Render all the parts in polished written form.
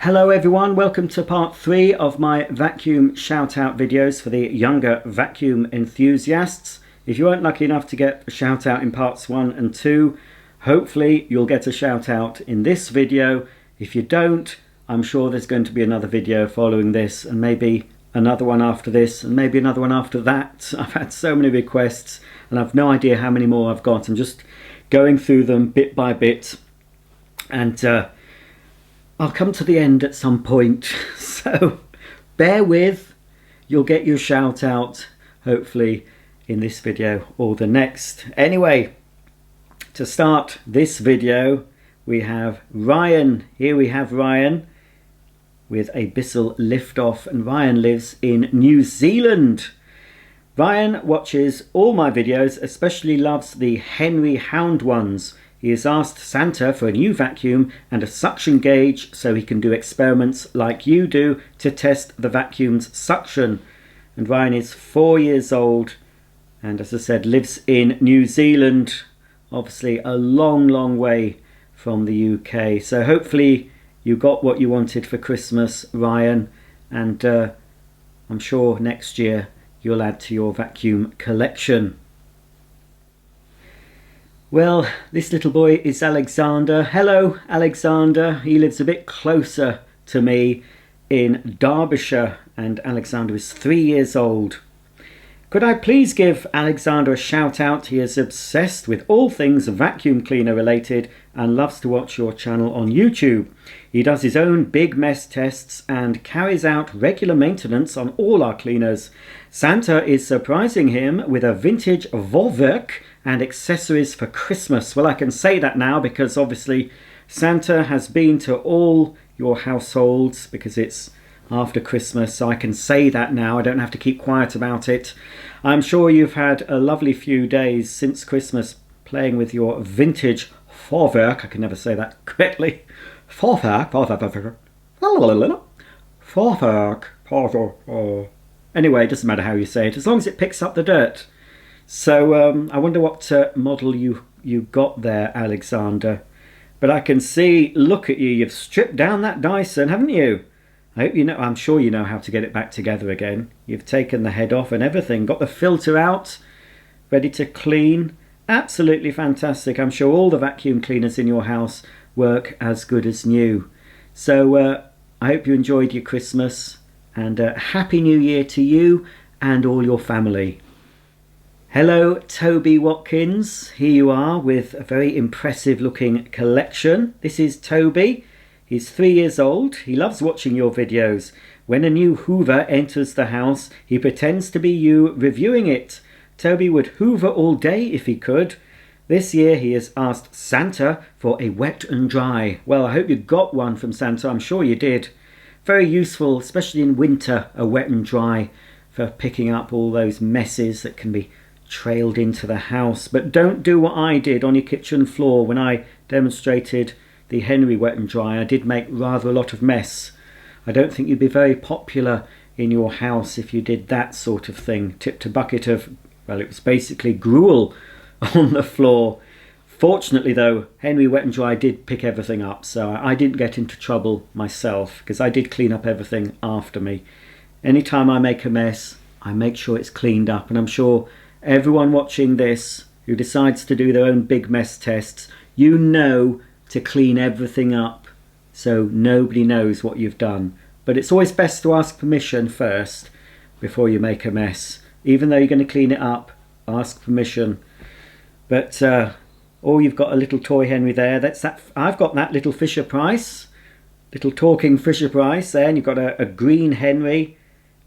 Hello everyone, welcome to part 3 of my vacuum shout out videos for the younger vacuum enthusiasts. If you weren't lucky enough to get a shout out in parts 1 and 2, hopefully you'll get a shout out in this video. If you don't, I'm sure there's going to be another video following this, and maybe another one after this, and maybe another one after that. I've had so many requests and I've no idea how many more I've got. I'm just going through them bit by bit, and I'll come to the end at some point, so bear with. You'll get your shout out hopefully in this video or the next. Anyway, to start this video we have Ryan. Here we have Ryan with a Bissell lift-off, and Ryan lives in New Zealand. Ryan watches all my videos, especially loves the Henry Hound ones. He has asked Santa for a new vacuum and a suction gauge so he can do experiments like you do to test the vacuum's suction. And Ryan is 4 years old and, as I said, lives in New Zealand, obviously a long way from the UK. So hopefully you got what you wanted for Christmas, Ryan, and I'm sure next year you'll add to your vacuum collection. Well, this little boy is Alexander. Hello, Alexander. He lives a bit closer to me in Derbyshire, and Alexander is 3 years old. Could I please give Alexander a shout out? He is obsessed with all things vacuum cleaner related and loves to watch your channel on YouTube. He does his own big mess tests and carries out regular maintenance on all our cleaners. Santa is surprising him with a vintage Vorwerk and accessories for Christmas. Well, I can say that now because obviously Santa has been to all your households because it's after Christmas, so I can say that now. I don't have to keep quiet about it. I'm sure you've had a lovely few days since Christmas playing with your vintage Vorwerk. I can never say that correctly. Vorwerk. Anyway, it doesn't matter how you say it, as long as it picks up the dirt. So I wonder what model you got there, Alexander. But I can see, look at you, you've stripped down that Dyson, haven't you? I hope you know, I'm sure you know how to get it back together again. You've taken the head off and everything, got the filter out, ready to clean. Absolutely fantastic. I'm sure all the vacuum cleaners in your house work as good as new. So I hope you enjoyed your Christmas, and Happy New Year to you and all your family. Hello, Toby Watkins. Here you are with a very impressive looking collection. This is Toby. He's 3 years old. He loves watching your videos. When a new Hoover enters the house, he pretends to be you reviewing it. Toby would hoover all day if he could. This year he has asked Santa for a wet and dry. Well, I hope you got one from Santa. I'm sure you did. Very useful, especially in winter, a wet and dry for picking up all those messes that can be trailed into the house. But don't do what I did on your kitchen floor when I demonstrated the Henry wet and dry. I did make rather a lot of mess. I don't think you'd be very popular in your house if you did that sort of thing. Tipped a bucket of, well, it was basically gruel on the floor. Fortunately though, Henry wet and dry did pick everything up, so I didn't get into trouble myself because I did clean up everything after me. Anytime I make a mess, I make sure it's cleaned up, and I'm sure everyone watching this who decides to do their own big mess tests, you know to clean everything up so nobody knows what you've done. But it's always best to ask permission first before you make a mess. Even though you're going to clean it up, ask permission. But you've got a little toy Henry there. That's that. I've got that little Fisher Price, little talking Fisher Price there, and you've got a green Henry,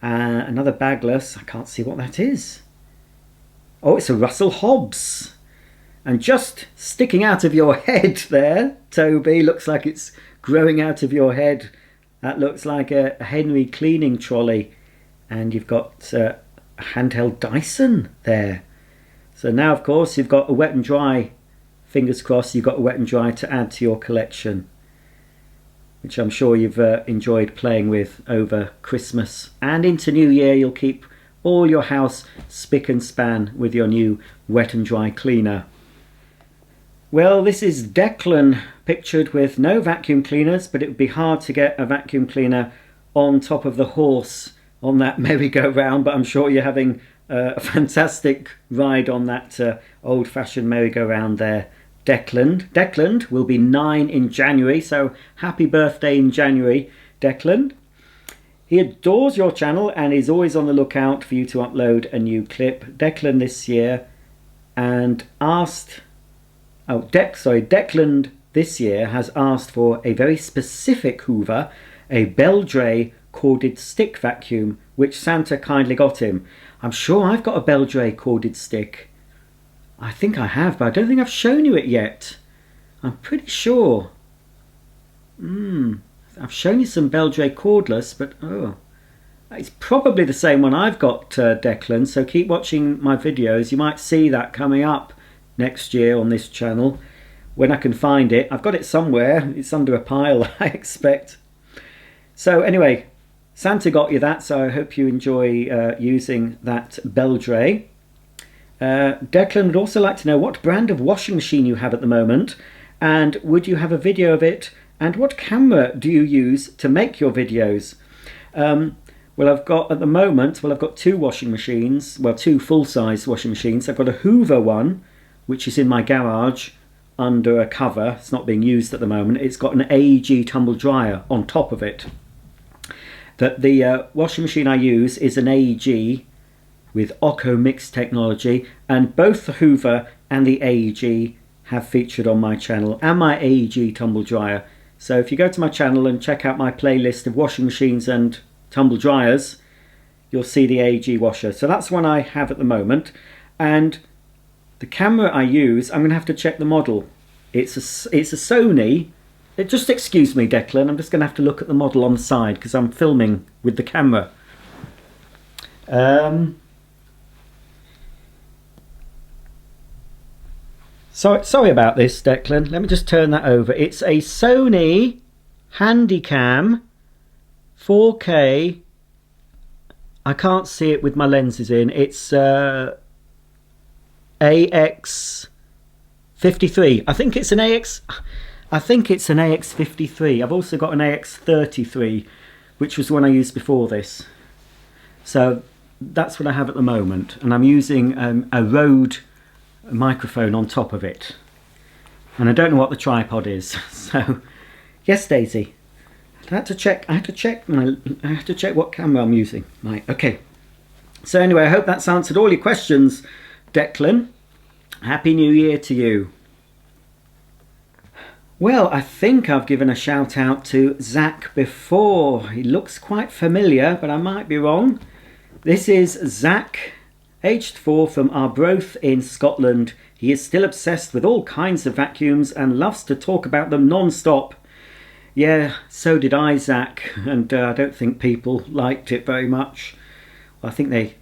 another bagless. I can't see what that is. Oh, it's a Russell Hobbs. And just sticking out of your head there, Toby, looks like it's growing out of your head. That looks like a Henry cleaning trolley. And you've got a handheld Dyson there. So now, of course, you've got a wet and dry. Fingers crossed you've got a wet and dry to add to your collection, which I'm sure you've enjoyed playing with over Christmas. And into New Year, you'll keep all your house spick and span with your new wet and dry cleaner. Well, this is Declan pictured with no vacuum cleaners, but it would be hard to get a vacuum cleaner on top of the horse on that merry-go-round, but I'm sure you're having a fantastic ride on that old-fashioned merry-go-round there, Declan. Declan will be 9 in January, so happy birthday in January, Declan. He adores your channel and is always on the lookout for you to upload a new clip. Declan this year and asked... Declan this year has asked for a very specific Hoover, a Beldray corded stick vacuum, which Santa kindly got him. I'm sure I've got a Beldray corded stick. I think I have, but I don't think I've shown you it yet. I'm pretty sure. I've shown you some Beldray cordless, but it's probably the same one I've got, Declan, so keep watching my videos. You might see that coming up next year on this channel when I can find it. I've got it somewhere. It's under a pile, I expect. So anyway, Santa got you that, so I hope you enjoy using that Beldray. Declan would also like to know what brand of washing machine you have at the moment, and would you have a video of it, and what camera do you use to make your videos? Well, I've got at the moment, I've got two washing machines, well, two full-size washing machines. I've got a Hoover one, which is in my garage under a cover. It's not being used at the moment. It's got an AEG tumble dryer on top of it. The washing machine I use is an AEG with Occo Mix technology, and both the Hoover and the AEG have featured on my channel, and my AEG tumble dryer. So if you go to my channel and check out my playlist of washing machines and tumble dryers, you'll see the AEG washer. So that's one I have at the moment. And the camera I use, I'm going to have to check the model. It's a Sony. Just excuse me, Declan, I'm just going to have to look at the model on the side because I'm filming with the camera. Sorry about this, Declan. Let me just turn that over. It's a Sony Handycam 4K. I can't see it with my lenses in. It's AX53. I think it's an AX53. I've also got an AX33, which was the one I used before this. So that's what I have at the moment, and I'm using a Rode microphone on top of it, and I don't know what the tripod is. So yes, Daisy, I had to check what camera I'm using. Right, okay. So anyway, I hope that's answered all your questions, Declan. Happy New Year to you. Well, I think I've given a shout out to Zach before. He looks quite familiar, but I might be wrong. This is Zach, aged 4, from Arbroath in Scotland. He is still obsessed with all kinds of vacuums and loves to talk about them non-stop. Yeah, so did I, Zach, and I don't think people liked it very much. Well, I think they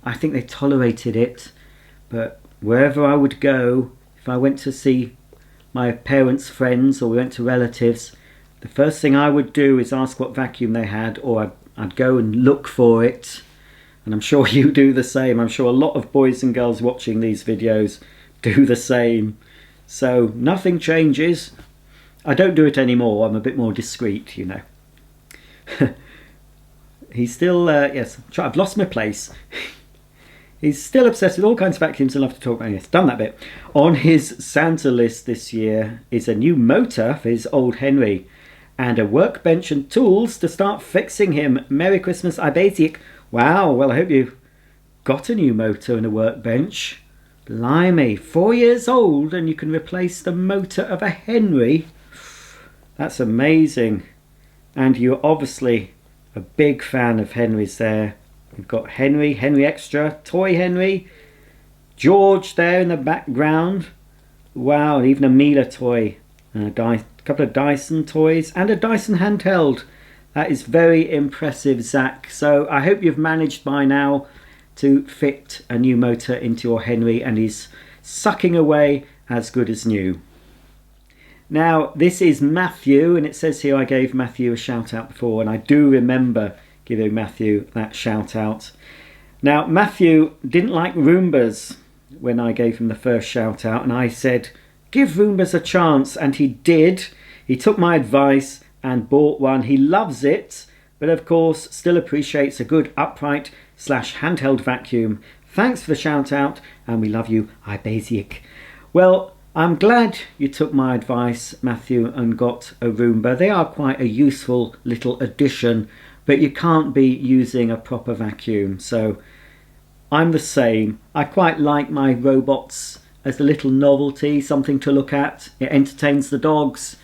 tolerated it, but wherever I would go, if I went to see my parents' friends or we went to relatives, the first thing I would do is ask what vacuum they had, or I'd go and look for it. And I'm sure you do the same. I'm sure a lot of boys and girls watching these videos do the same. So nothing changes. I don't do it anymore. I'm a bit more discreet, you know. He's still, yes, I've lost my place. He's still obsessed with all kinds of vacuums and loves to talk about it. Yes, done that bit. On his Santa list this year is a new motor for his old Henry and a workbench and tools to start fixing him. Merry Christmas, Ibasic. Wow, well, I hope you've got a new motor and a workbench. Blimey, 4 years old and you can replace the motor of a Henry. That's amazing. And you're obviously a big fan of Henry's there. We've got Henry, Henry Extra, Toy Henry, George there in the background. Wow, and even a Miele toy, and a couple of Dyson toys, and a Dyson handheld. That is very impressive, Zach. So I hope you've managed by now to fit a new motor into your Henry, and he's sucking away as good as new. Now, this is Matthew, and it says here I gave Matthew a shout out before, and I do remember giving Matthew that shout out. Now, Matthew didn't like Roombas when I gave him the first shout out, and I said, give Roombas a chance, and he did. He took my advice and bought one. He loves it, but of course still appreciates a good upright / handheld vacuum. Thanks for the shout out, and we love you, iBasic. Well, I'm glad you took my advice, Matthew, and got a Roomba. They are quite a useful little addition, but you can't be using a proper vacuum. So I'm the same. I quite like my robots as a little novelty, something to look at. It entertains the dogs,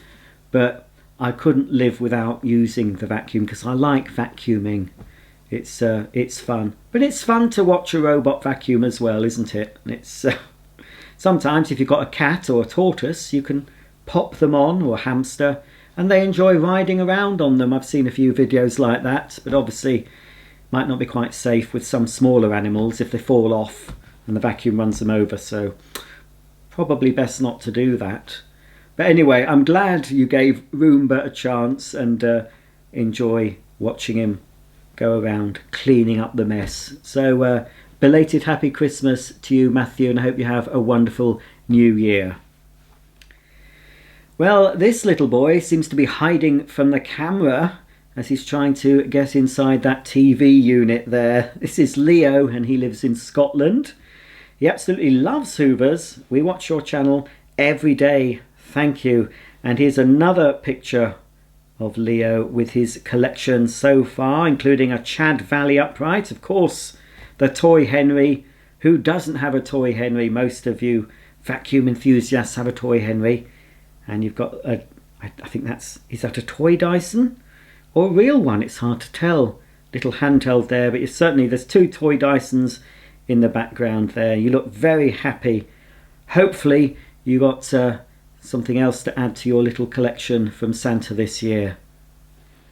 but I couldn't live without using the vacuum because I like vacuuming. It's fun, but it's fun to watch a robot vacuum as well, isn't it? It's sometimes if you've got a cat or a tortoise, you can pop them on, or a hamster, and they enjoy riding around on them. I've seen a few videos like that, but obviously might not be quite safe with some smaller animals if they fall off and the vacuum runs them over, so probably best not to do that. But anyway, I'm glad you gave Roomba a chance, and enjoy watching him go around cleaning up the mess. So belated happy Christmas to you, Matthew, and I hope you have a wonderful new year. Well, this little boy seems to be hiding from the camera as he's trying to get inside that TV unit there. This is Leo, and he lives in Scotland. He absolutely loves Hoovers. We watch your channel every day. Thank you. And here's another picture of Leo with his collection so far, including a Chad Valley upright. Of course, the Toy Henry. Who doesn't have a Toy Henry? Most of you vacuum enthusiasts have a Toy Henry. And you've got a, I think is that a toy Dyson? Or a real one? It's hard to tell. Little handheld there, but there's two toy Dysons in the background there. You look very happy. Hopefully you got something else to add to your little collection from Santa this year.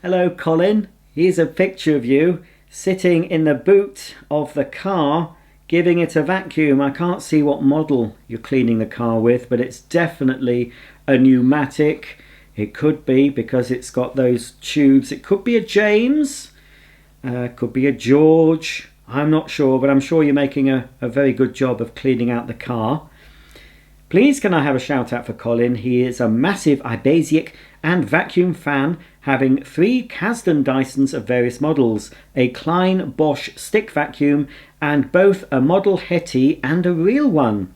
Hello, Colin. Here's a picture of you sitting in the boot of the car, giving it a vacuum. I can't see what model you're cleaning the car with, but it's definitely a pneumatic. It could be because it's got those tubes. It could be a James, could be a George. I'm not sure, but I'm sure you're making a very good job of cleaning out the car. Please can I have a shout out for Colin? He is a massive iBasic and vacuum fan, having 3 Kasdan Dysons of various models, a Klein Bosch stick vacuum, and both a model Hetty and a real one.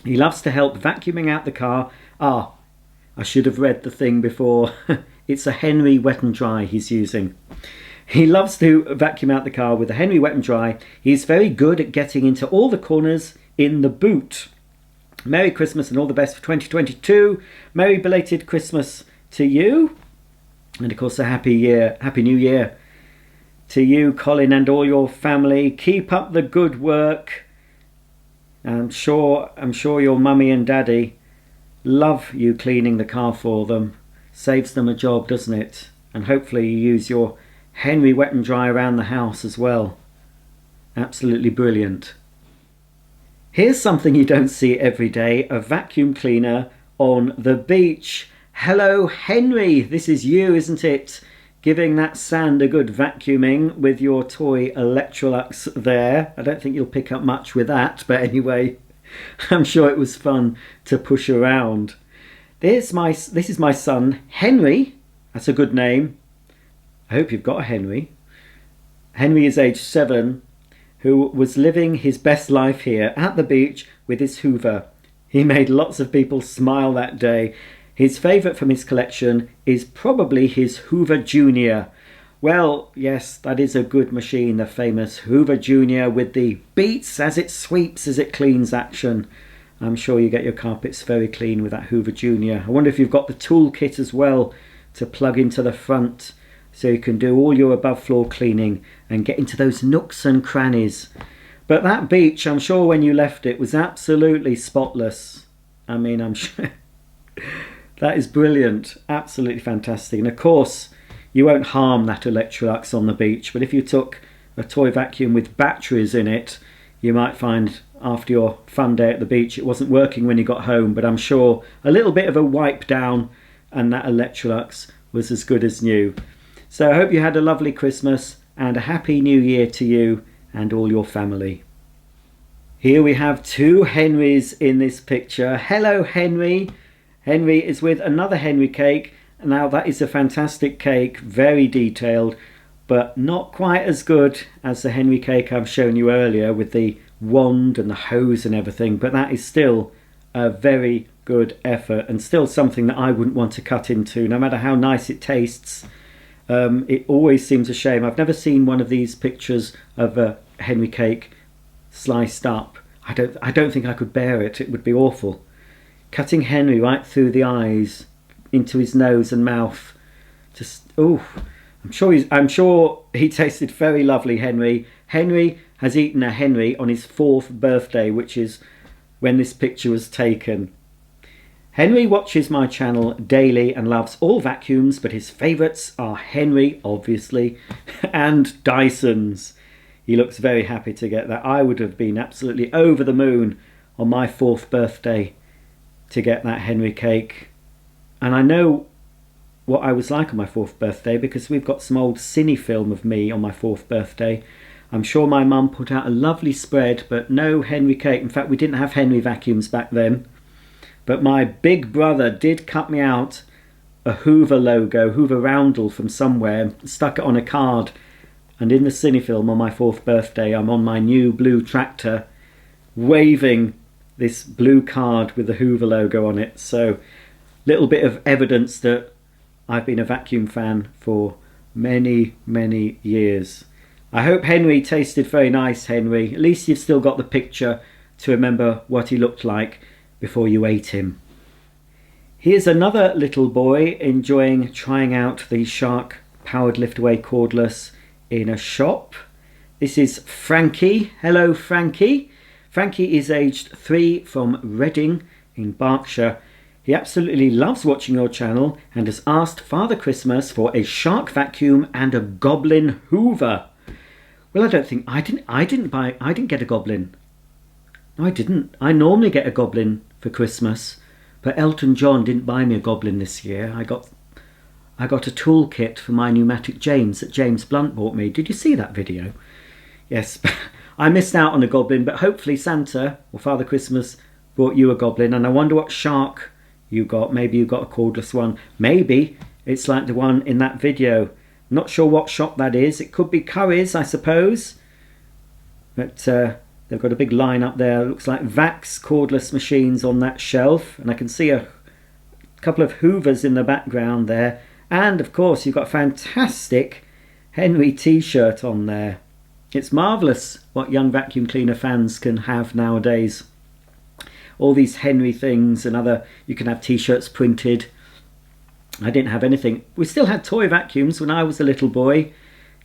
He loves to help vacuuming out the car. I should have read the thing before. It's a Henry Wet and Dry he's using. He loves to vacuum out the car with a Henry Wet and Dry. He's very good at getting into all the corners in the boot. Merry Christmas and all the best for 2022. Merry belated Christmas to you. And of course a Happy New Year to you, Colin, and all your family. Keep up the good work. I'm sure your mummy and daddy love you cleaning the car for them. Saves them a job, doesn't it? And hopefully you use your Henry Wet and Dry around the house as well. Absolutely brilliant. Here's something you don't see every day, a vacuum cleaner on the beach. Hello, Henry. This is you, isn't it? Giving that sand a good vacuuming with your toy Electrolux there. I don't think you'll pick up much with that, but anyway, I'm sure it was fun to push around. This is my son, Henry. That's a good name. I hope you've got a Henry. Henry is age 7, who was living his best life here at the beach with his Hoover. He made lots of people smile that day. His favourite from his collection is probably his Hoover Junior. Well, yes, that is a good machine, the famous Hoover Junior with the beats as it sweeps, as it cleans action. I'm sure you get your carpets very clean with that Hoover Junior. I wonder if you've got the toolkit as well to plug into the front, so you can do all your above floor cleaning and get into those nooks and crannies. But that beach, I'm sure when you left it, was absolutely spotless. I mean, I'm sure that is brilliant, absolutely fantastic. And of course, you won't harm that Electrolux on the beach, but if you took a toy vacuum with batteries in it, you might find after your fun day at the beach it wasn't working when you got home. But I'm sure a little bit of a wipe down and that Electrolux was as good as new. So I hope you had a lovely Christmas and a Happy New Year to you and all your family. Here we have two Henrys in this picture. Hello, Henry. Henry is with another Henry cake. Now that is a fantastic cake, very detailed, but not quite as good as the Henry cake I've shown you earlier with the wand and the hose and everything, but that is still a very good effort and still something that I wouldn't want to cut into, no matter how nice it tastes. It always seems a shame. I've never seen one of these pictures of a Henry cake sliced up. I don't think I could bear it. It would be awful. Cutting Henry right through the eyes, into his nose and mouth. Just I'm sure he tasted very lovely, Henry. Henry has eaten a Henry on his 4th birthday, which is when this picture was taken. Henry watches my channel daily and loves all vacuums, but his favourites are Henry, obviously, and Dysons. He looks very happy to get that. I would have been absolutely over the moon on my 4th birthday to get that Henry cake. And I know what I was like on my 4th birthday because we've got some old cine film of me on my 4th birthday. I'm sure my mum put out a lovely spread, but no Henry cake. In fact, we didn't have Henry vacuums back then. But my big brother did cut me out a Hoover logo, Hoover roundel from somewhere, stuck it on a card. And in the cine film on my 4th birthday, I'm on my new blue tractor waving this blue card with the Hoover logo on it. So, little bit of evidence that I've been a vacuum fan for many, many years. I hope Henry tasted very nice, Henry. At least you've still got the picture to remember what he looked like before you ate him. Here's another little boy enjoying trying out the Shark powered lift-away cordless in a shop. This is Frankie. Hello, Frankie. Frankie is aged 3 from Reading in Berkshire. He absolutely loves watching your channel and has asked Father Christmas for a Shark vacuum and a Goblin Hoover. Well, I didn't get a Goblin. No, I didn't. I normally get a Goblin for Christmas, but Elton John didn't buy me a Goblin this year. I got a toolkit for my pneumatic James that James Blunt bought me. Did you see that video? Yes, I missed out on a Goblin, but hopefully Santa or Father Christmas brought you a Goblin, and I wonder what Shark you got. Maybe you got a cordless one. Maybe it's like the one in that video. Not sure what shop that is. It could be Curry's, I suppose. But they've got a big line up there. It looks like Vax cordless machines on that shelf. And I can see a couple of Hoovers in the background there. And, of course, you've got a fantastic Henry t-shirt on there. It's marvellous what young vacuum cleaner fans can have nowadays. All these Henry things and other... You can have t-shirts printed. I didn't have anything. We still had toy vacuums when I was a little boy.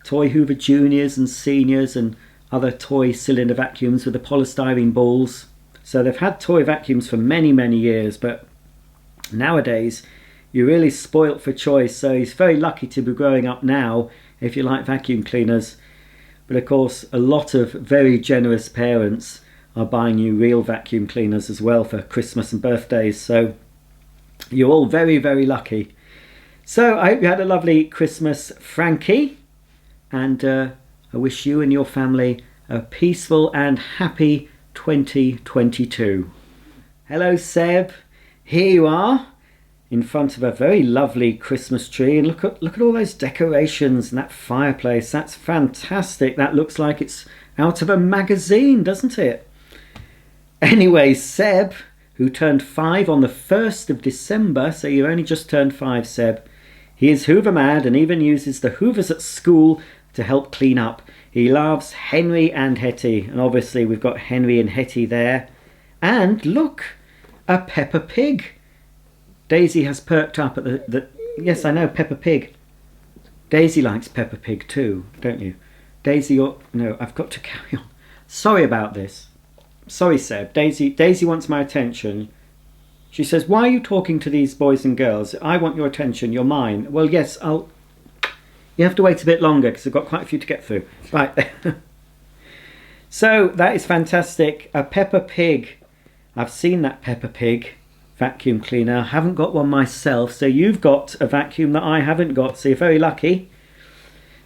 Toy Hoover Juniors and Seniors and other toy cylinder vacuums with the polystyrene balls. So they've had toy vacuums for many, many years, but nowadays you're really spoilt for choice. So he's very lucky to be growing up now if you like vacuum cleaners. But of course, a lot of very generous parents are buying you real vacuum cleaners as well for Christmas and birthdays. So you're all very, very lucky. So I hope you had a lovely Christmas, Frankie. And I wish you and your family a peaceful and happy 2022. Hello, Seb. Here you are in front of a very lovely Christmas tree. And look at all those decorations and that fireplace. That's fantastic. That looks like it's out of a magazine, doesn't it? Anyway, Seb, who turned 5 on the 1st of December, so you only just turned 5, Seb. He is Hoover mad and even uses the Hoovers at school to help clean up. He loves Henry and Hetty, and obviously we've got Henry and Hetty there. And look, a Peppa Pig. Daisy has perked up at the yes, I know, Peppa Pig. Daisy likes Peppa Pig too, don't you? Daisy, no, I've got to carry on. Sorry about this. Sorry, Seb. Daisy wants my attention. She says, why are you talking to these boys and girls? I want your attention. You're mine. Well, yes, you have to wait a bit longer because I've got quite a few to get through. Right. So, that is fantastic. A Peppa Pig. I've seen that Peppa Pig vacuum cleaner. I haven't got one myself. So, you've got a vacuum that I haven't got. So, you're very lucky.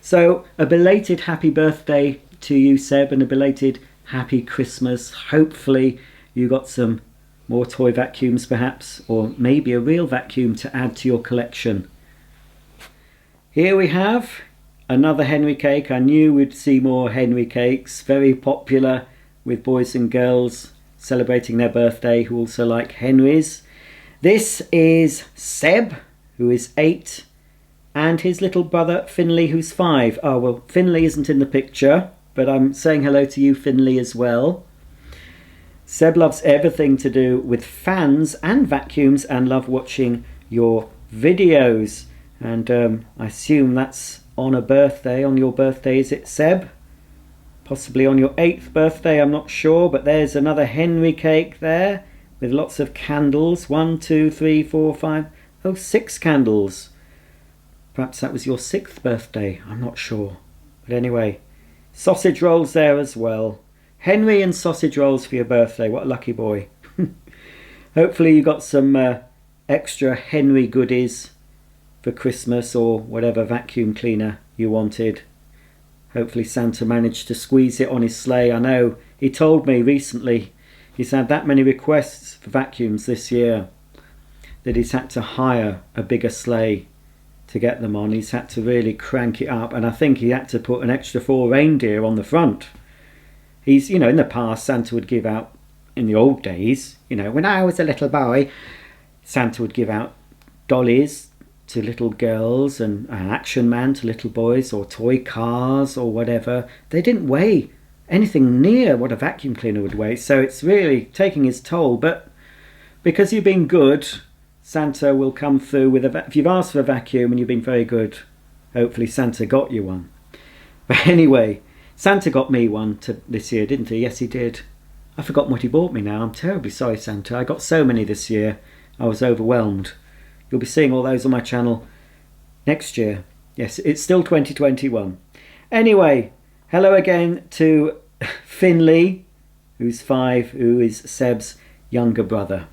So, a belated happy birthday to you, Seb, and a belated happy Christmas. Hopefully you got some more toy vacuums perhaps, or maybe a real vacuum to add to your collection. Here we have another Henry cake. I knew we'd see more Henry cakes, very popular with boys and girls celebrating their birthday who also like Henrys. This is Seb, who is 8, and his little brother Finley, who's 5. Oh well, Finley isn't in the picture, but I'm saying hello to you, Finley, as well. Seb loves everything to do with fans and vacuums and love watching your videos. And I assume that's on a birthday, on your birthday, is it, Seb? Possibly on your 8th birthday, I'm not sure, but there's another Henry cake there with lots of candles. 1, 2, 3, 4, 5, oh, 6 candles. Perhaps that was your 6th birthday, I'm not sure. But anyway, sausage rolls there as well. Henry and sausage rolls for your birthday. What a lucky boy. Hopefully you got some extra Henry goodies for Christmas, or whatever vacuum cleaner you wanted. Hopefully Santa managed to squeeze it on his sleigh. I know he told me recently he's had that many requests for vacuums this year that he's had to hire a bigger sleigh to get them on. He's had to really crank it up, and I think he had to put an extra 4 reindeer on the front. He's, you know, in the past Santa would give out, in the old days, you know, when I was a little boy, Santa would give out dollies to little girls and an Action Man to little boys, or toy cars or whatever. They didn't weigh anything near what a vacuum cleaner would weigh, so it's really taking its toll. But because you've been good, Santa will come through with if you've asked for a vacuum and you've been very good, hopefully Santa got you one. But anyway, Santa got me one this year, didn't he? Yes, he did. I've forgotten what he bought me now. I'm terribly sorry, Santa. I got so many this year, I was overwhelmed. You'll be seeing all those on my channel next year. Yes, it's still 2021. Anyway, hello again to Finley, who's 5, who is Seb's younger brother.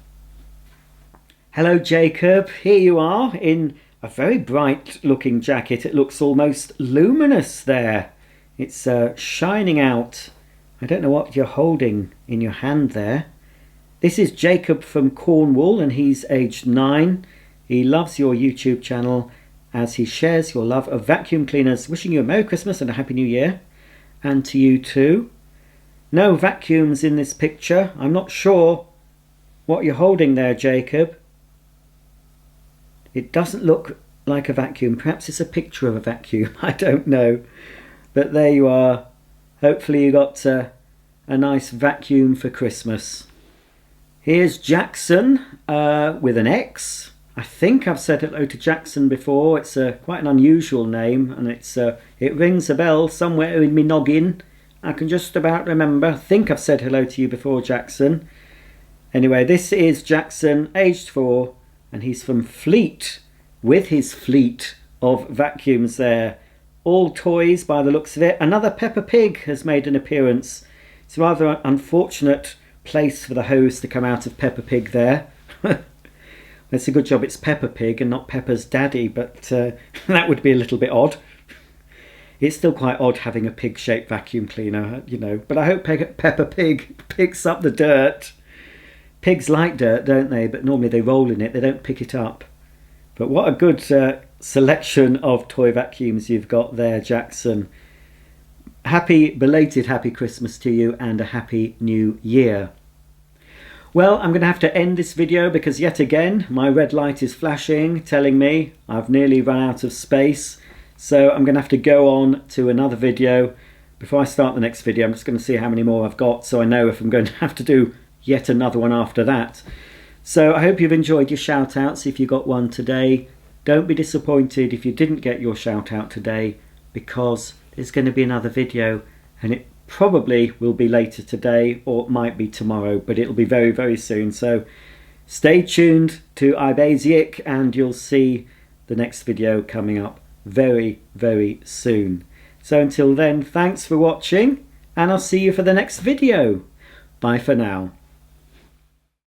Hello, Jacob. Here you are in a very bright looking jacket. It looks almost luminous there. It's shining out. I don't know what you're holding in your hand there. This is Jacob from Cornwall, and he's aged 9. He loves your YouTube channel as he shares your love of vacuum cleaners. Wishing you a Merry Christmas and a Happy New Year. And to you too. No vacuums in this picture. I'm not sure what you're holding there, Jacob. It doesn't look like a vacuum. Perhaps it's a picture of a vacuum. I don't know. But there you are. Hopefully you got a nice vacuum for Christmas. Here's Jackson with an X. I think I've said hello to Jackson before. It's quite an unusual name, and it rings a bell somewhere in me noggin. I can just about remember. I think I've said hello to you before, Jackson. Anyway, this is Jackson, aged 4, and he's from Fleet, with his fleet of vacuums there. All toys by the looks of it. Another Peppa Pig has made an appearance. It's a rather unfortunate place for the hose to come out of Peppa Pig there. It's a good job it's Peppa Pig and not Peppa's daddy, but that would be a little bit odd. It's still quite odd having a pig-shaped vacuum cleaner, you know, but I hope Peppa Pig picks up the dirt. Pigs like dirt, don't they? But normally they roll in it, they don't pick it up. But what a good selection of toy vacuums you've got there, Jackson. Belated happy Christmas to you, and a happy new year. Well, I'm going to have to end this video because yet again my red light is flashing, telling me I've nearly run out of space. So I'm going to have to go on to another video. Before I start the next video, I'm just going to see how many more I've got, so I know if I'm going to have to do yet another one after that. So I hope you've enjoyed your shout outs if you got one today. Don't be disappointed if you didn't get your shout out today, because there's going to be another video, and it probably will be later today, or it might be tomorrow, but it'll be very, very soon. So stay tuned to iBasic and you'll see the next video coming up very, very soon. So until then, thanks for watching, and I'll see you for the next video. Bye for now.